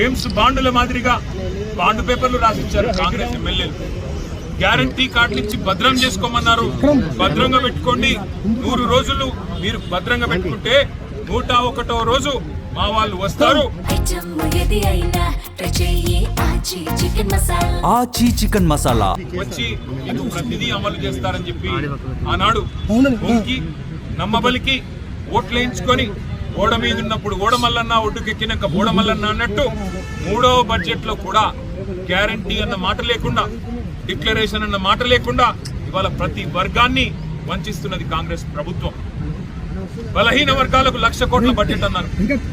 AIIMS బాండుల మాదిరిగా bond పేపర్లు రాసిచ్చారు కాంగ్రెస్ ఎమ్మెల్యేలు. గ్యారంటీ కార్డులు ఇచ్చి భద్రం చేసుకోమన్నారు. భద్రంగా పెట్టుకోండి, 100 రోజులు మీరు భద్రంగా పెట్టుకుంటే 101వ రోజు మా వాళ్ళు వస్తారు. ఆచి చికెన్ మసాలా వచ్చి మీకు ప్రతిదీ అమలు చేస్తారని చెప్పి ఆనాడు నమ్మబలికి ఓట్లు వేయించుకొని ఓడ మీద ఉన్నప్పుడు ఓడమల్లన్న, ఒడ్డుకెక్కినాక బోడమల్లన్న అన్నట్టు 3వ బడ్జెట్ లో కూడా గ్యారంటీ అన్న మాట లేకుండా, డిక్లరేషన్ అన్న మాట లేకుండా ఇవాళ ప్రతి వర్గాన్ని వంచిస్తున్నది కాంగ్రెస్ ప్రభుత్వం. బలహీన వర్గాలకు 1,00,000 కోట్ల బడ్జెట్ అన్నారు,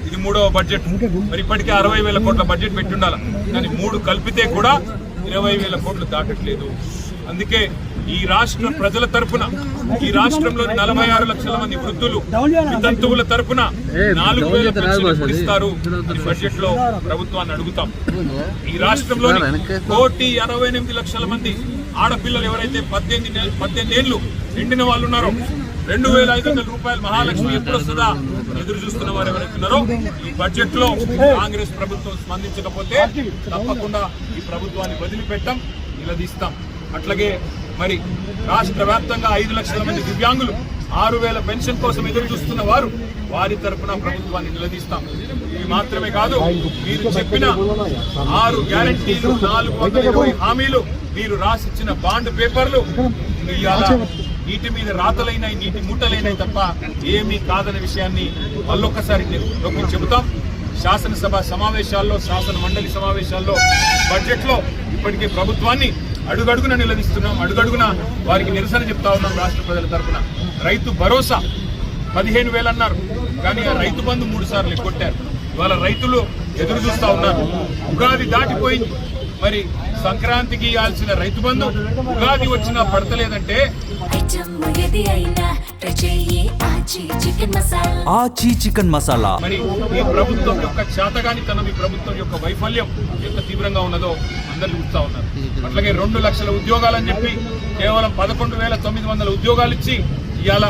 ఇది 3వ బడ్జెట్. మరి ఇప్పటికే 60,000 కోట్ల బడ్జెట్ పెట్టి ఉండాలి, కానీ 3 కలిపితే కూడా 20,000 కోట్లు దాటట్లేదు. అందుకే ఈ రాష్ట్ర ప్రజల తరపున, ఈ రాష్ట్రంలోని 46 లక్షల మంది వృద్ధులు, వితంతువుల తరపున 4,000 పెన్షన్లు ఇస్తారు అని బడ్జెట్ లో ప్రభుత్వాన్ని అడుగుతాం. ఈ రాష్ట్రంలోని 1,68,00,000 మంది ఆడపిల్లలు ఎవరైతే 18 ఏళ్లు నిండిన వాళ్ళు ఉన్నారో, 2,500 రూపాయలు మహాలక్ష్మి ఎప్పుడు వస్తుందా ఎదురు చూస్తున్న వారు ఎవరైతున్నారో, ఈ బడ్జెట్ లో కాంగ్రెస్ ప్రభుత్వం స్పందించకపోతే తప్పకుండా ఈ ప్రభుత్వాన్ని వదిలిపెట్టాం, నిలదీస్తాం. అట్లాగే మరి రాష్ట్ర వ్యాప్తంగా 5 లక్షల మంది దివ్యాంగులు 6,000 పెన్షన్ కోసం ఎదురు చూస్తున్న వారు, వారి తరఫున ప్రభుత్వాన్ని నిలదీస్తాం. ఇవి మాత్రమే కాదు, మీరు చెప్పిన 6 గ్యారంటీలు, 420 హామీలు, మీరు రాసిచ్చిన బాండ్ పేపర్లు ఇవాళ నీటి మీద రాతలైనాయి, నీటి మూటలైనాయి తప్ప ఏమీ కాదనే విషయాన్ని మళ్ళొక్కసారి నొక్కి చెబుతాం. శాసనసభ సమావేశాల్లో, శాసన మండలి సమావేశాల్లో, బడ్జెట్ లో ఇప్పటికే ప్రభుత్వాన్ని అడుగడుగున నిలదీస్తున్నాం, అడుగడుగున వారికి నిరసన చెప్తా ఉన్నాం. రాష్ట్ర ప్రజల తరఫున రైతు భరోసా 15,000 అన్నారు, కానీ ఆ రైతు బంధు 3 సార్లు కొట్టారు. ఇవాళ రైతులు ఎదురు చూస్తా ఉన్నారు. ఉగాది దాటిపోయింది, మరి సంక్రాంతికి ఇవ్వాల్సిన రైతు బంధు ఉగాది వచ్చినా పడతలేదంటే ఆచి చికెన్ మసాలా. మరి ఈ ప్రభుత్వం యొక్క చేతగానితనం, ఈ ప్రభుత్వం యొక్క వైఫల్యం ఎంత తీవ్రంగా ఉన్నదో అందరూ చూస్తా ఉన్నారు. అట్లాగే 2 లక్షల ఉద్యోగాలని చెప్పి కేవలం 11,900 ఉద్యోగాలు ఇచ్చి ఇవాళ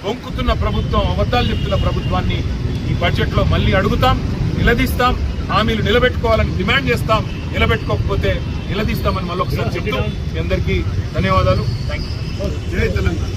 బొంకుతున్న ప్రభుత్వం, అబద్ధాలు చెప్తున్న ప్రభుత్వాన్ని ఈ బడ్జెట్ లో మళ్ళీ అడుగుతాం, నిలదీస్తాం. హామీలు నిలబెట్టుకోవాలని డిమాండ్ చేస్తాం, నిలబెట్టుకోకపోతే నిలదీస్తామని మళ్ళీ ఒకసారి చెప్తూ మీ అందరికీ ధన్యవాదాలు. Thank you. జై తెలంగాణ.